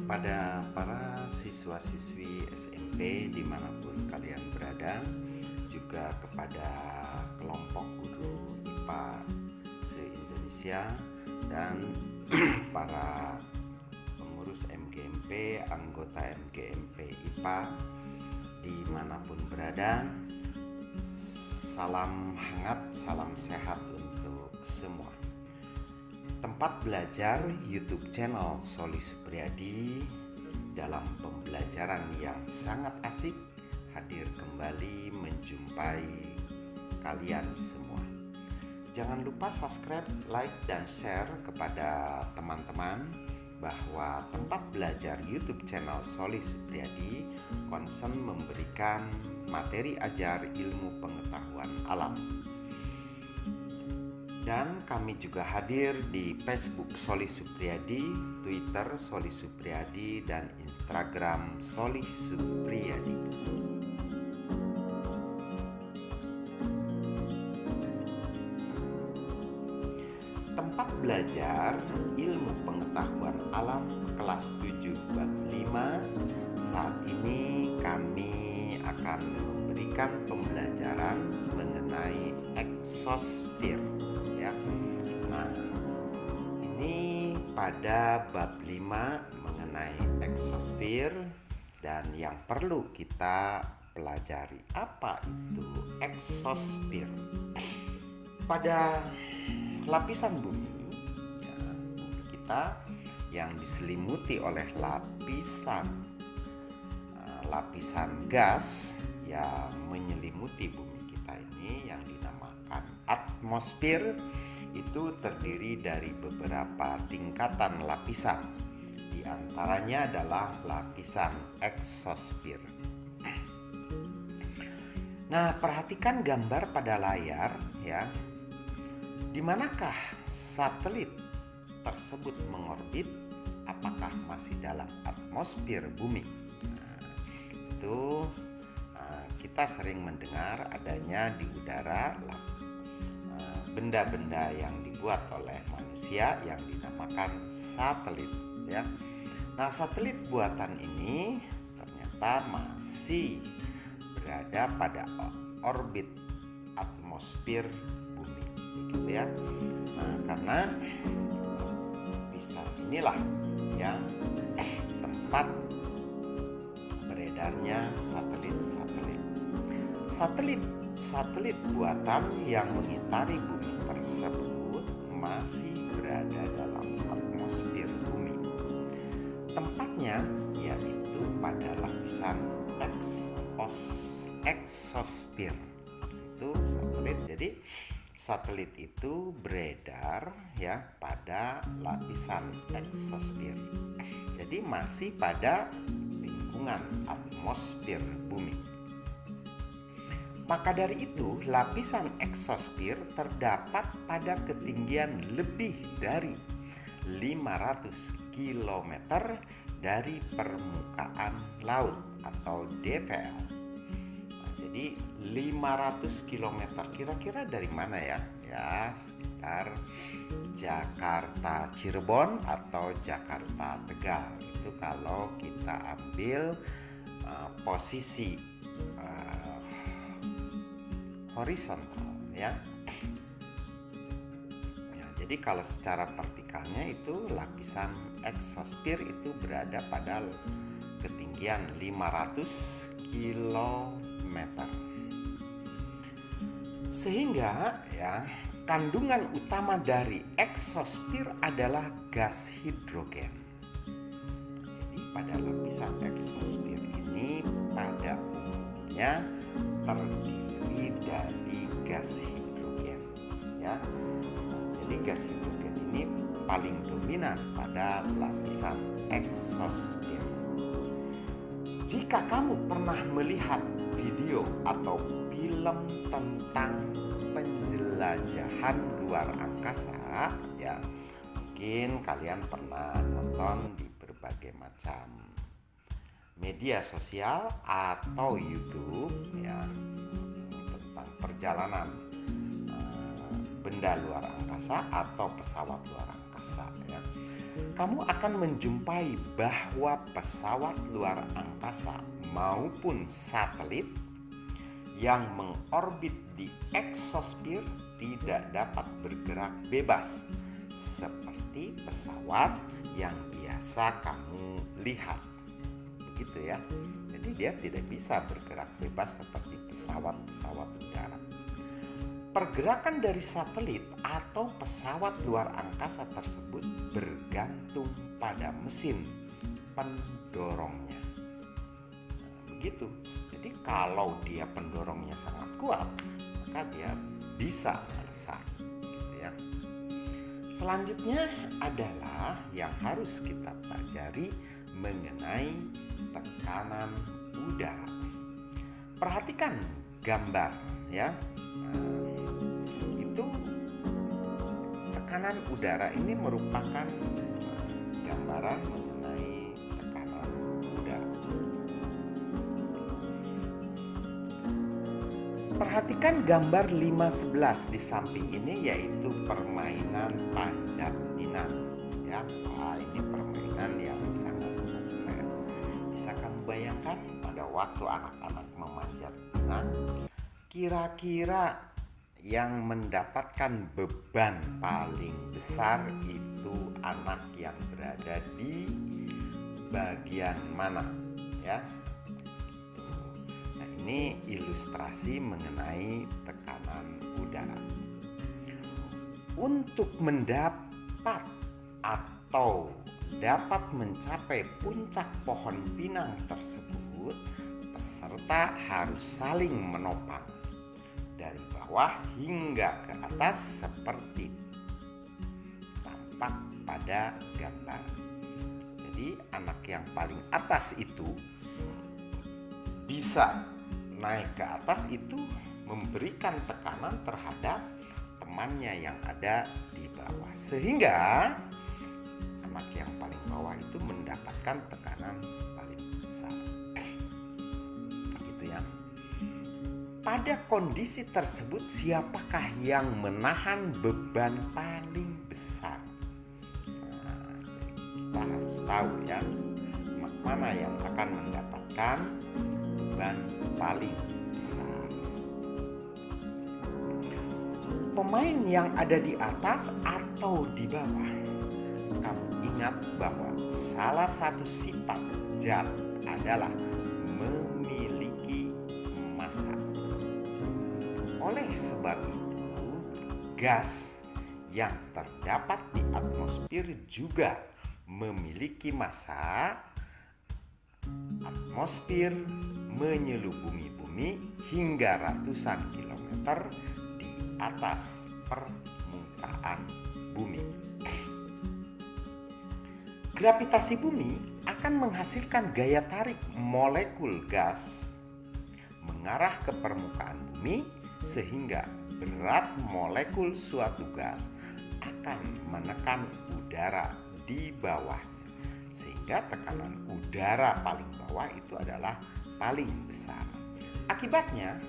Kepada para siswa-siswi SMP dimanapun kalian berada, juga kepada kelompok guru IPA se-Indonesia dan para pengurus MGMP, anggota MGMP IPA dimanapun berada, salam hangat, salam sehat untuk semua. Tempat belajar YouTube channel Soli Supriyadi dalam pembelajaran yang sangat asik hadir kembali menjumpai kalian semua. Jangan lupa subscribe, like, dan share kepada teman-teman bahwa tempat belajar YouTube channel Soli Supriyadi concern memberikan materi ajar ilmu pengetahuan alam. Dan kami juga hadir di Facebook Soli Supriyadi, Twitter Soli Supriyadi, dan Instagram Soli Supriyadi. Tempat belajar ilmu pengetahuan alam kelas 7 bab 5. Saat ini kami akan memberikan pembelajaran mengenai eksosfer. Nah, ini pada bab 5 mengenai eksosfer, dan yang perlu kita pelajari apa itu eksosfer. Pada lapisan bumi, bumi kita yang diselimuti oleh lapisan gas yang menyelimuti bumi kita ini yang dinamakan atmosfer, itu terdiri dari beberapa tingkatan lapisan. Di antaranya adalah lapisan eksosfer. Nah, perhatikan gambar pada layar ya. Di manakah satelit tersebut mengorbit? Apakah masih dalam atmosfer bumi? Nah, itu kita sering mendengar adanya di udara benda-benda yang dibuat oleh manusia yang dinamakan satelit ya. Nah, satelit buatan ini ternyata masih berada pada orbit atmosfer bumi, begitu ya. Nah, karena lapisan inilah yang tempat beredarnya satelit buatan yang mengitari bumi tersebut masih berada dalam atmosfer bumi. Tempatnya yaitu pada lapisan eksosfer. Itu satelit. Jadi satelit itu beredar ya pada lapisan eksosfer. Jadi masih pada lingkungan atmosfer bumi. Maka dari itu, lapisan eksosfer terdapat pada ketinggian lebih dari 500 km dari permukaan laut atau DVL. Nah, jadi 500 km kira-kira dari mana ya? Ya, sekitar Jakarta Cirebon atau Jakarta Tegal. Itu kalau kita ambil posisi horizontal ya. Jadi kalau secara vertikalnya itu lapisan eksosfer itu berada pada ketinggian 500 km. Sehingga ya, kandungan utama dari eksosfer adalah gas hidrogen. Jadi pada lapisan eksosfer ini pada umumnya terdiri dari gas hidrogen ya. Jadi gas hidrogen ini paling dominan pada lapisan eksosfer. Jika kamu pernah melihat video atau film tentang penjelajahan luar angkasa ya, mungkin kalian pernah nonton di berbagai macam media sosial atau YouTube ya, tentang perjalanan benda luar angkasa atau pesawat luar angkasa ya. kamu akan menjumpai bahwa pesawat luar angkasa maupun satelit yang mengorbit di eksosfer tidak dapat bergerak bebas seperti pesawat yang biasa kamu lihat. Begitu ya. Jadi dia tidak bisa bergerak bebas seperti pesawat-pesawat udara. Pergerakan dari satelit atau pesawat luar angkasa tersebut bergantung pada mesin pendorongnya. Begitu. Jadi kalau dia pendorongnya sangat kuat, maka dia bisa melesat, gitu ya. Selanjutnya adalah yang harus kita pelajari mengenai tekanan udara. Perhatikan gambar ya. Itu tekanan udara ini merupakan gambaran mengenai tekanan udara. Perhatikan gambar 5.11 di samping ini, yaitu permainan panjat pinang ya. Ini permainan yang sangat populer. Bisa kamu bayangkan pada waktu anak-anak memanjat pinang, kira-kira yang mendapatkan beban paling besar itu anak yang berada di bagian mana ya? Nah, ini ilustrasi mengenai tekanan udara. Untuk mendapat atau dapat mencapai puncak pohon pinang tersebut, peserta harus saling menopang dari bawah hingga ke atas seperti tampak pada gambar. Jadi anak yang paling atas itu bisa naik ke atas, itu memberikan tekanan terhadap temannya yang ada di bawah, sehingga anak yang paling bawah itu mendapatkan tekanan paling besar. Gitu ya. Pada kondisi tersebut, siapakah yang menahan beban paling besar? Nah, kita harus tahu ya, mana yang akan mendapatkan beban paling besar. Pemain yang ada di atas atau di bawah, kamu ingat bahwa salah satu sifat zat adalah memiliki massa. Oleh sebab itu, gas yang terdapat di atmosfer juga memiliki massa. Atmosfer menyelubungi bumi hingga ratusan kilometer di atas permukaan bumi. Gravitasi bumi akan menghasilkan gaya tarik molekul gas mengarah ke permukaan bumi, sehingga berat molekul suatu gas akan menekan udara di bawahnya, sehingga tekanan udara paling bawah itu adalah paling besar. Akibatnya,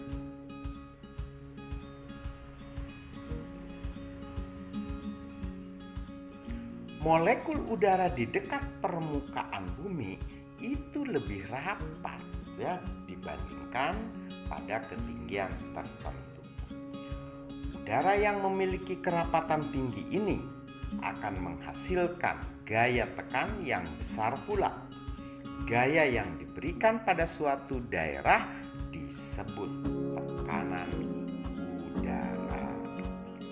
molekul udara di dekat permukaan bumi itu lebih rapat ya dibandingkan pada ketinggian tertentu. Udara yang memiliki kerapatan tinggi ini akan menghasilkan gaya tekan yang besar pula. Gaya yang diberikan pada suatu daerah disebut tekanan udara,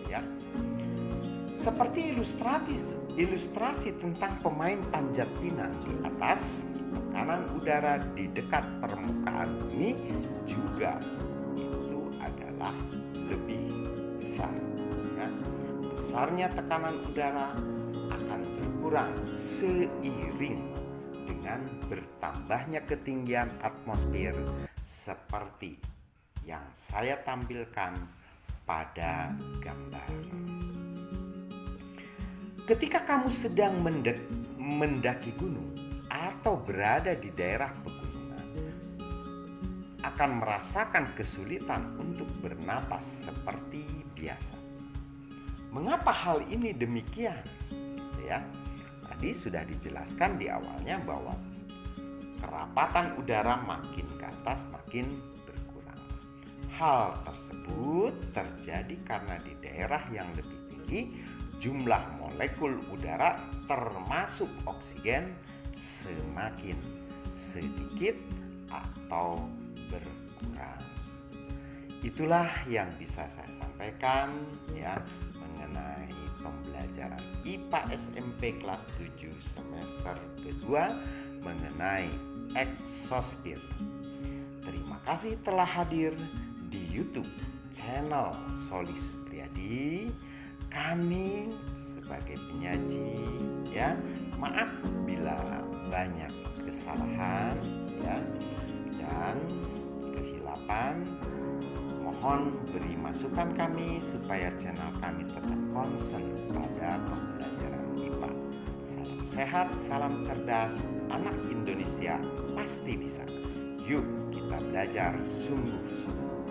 ya. Seperti ilustrasi tentang pemain panjat pinang di atas, tekanan udara di dekat permukaan bumi juga itu adalah lebih besar. Ya. Besarnya tekanan udara akan berkurang seiring dengan bertambahnya ketinggian atmosfer seperti yang saya tampilkan pada gambar. Ketika kamu sedang mendaki gunung atau berada di daerah pegunungan, akan merasakan kesulitan untuk bernapas seperti biasa. Mengapa hal ini demikian? Ya, Tadi sudah dijelaskan di awalnya bahwa kerapatan udara makin ke atas makin berkurang. Hal tersebut terjadi karena di daerah yang lebih tinggi jumlah molekul udara termasuk oksigen semakin sedikit atau berkurang. Itulah yang bisa saya sampaikan ya mengenai pembelajaran IPA SMP kelas 7 semester kedua mengenai eksosfer. Terima kasih telah hadir di YouTube channel Soli Supriyadi. Kami sebagai penyaji ya, maaf bila banyak kesalahan ya dan kehilapan. Mohon beri masukan kami supaya channel kami tetap konsen pada pembelajaran IPA. Salam sehat, salam cerdas, anak Indonesia pasti bisa. Yuk kita belajar sungguh-sungguh.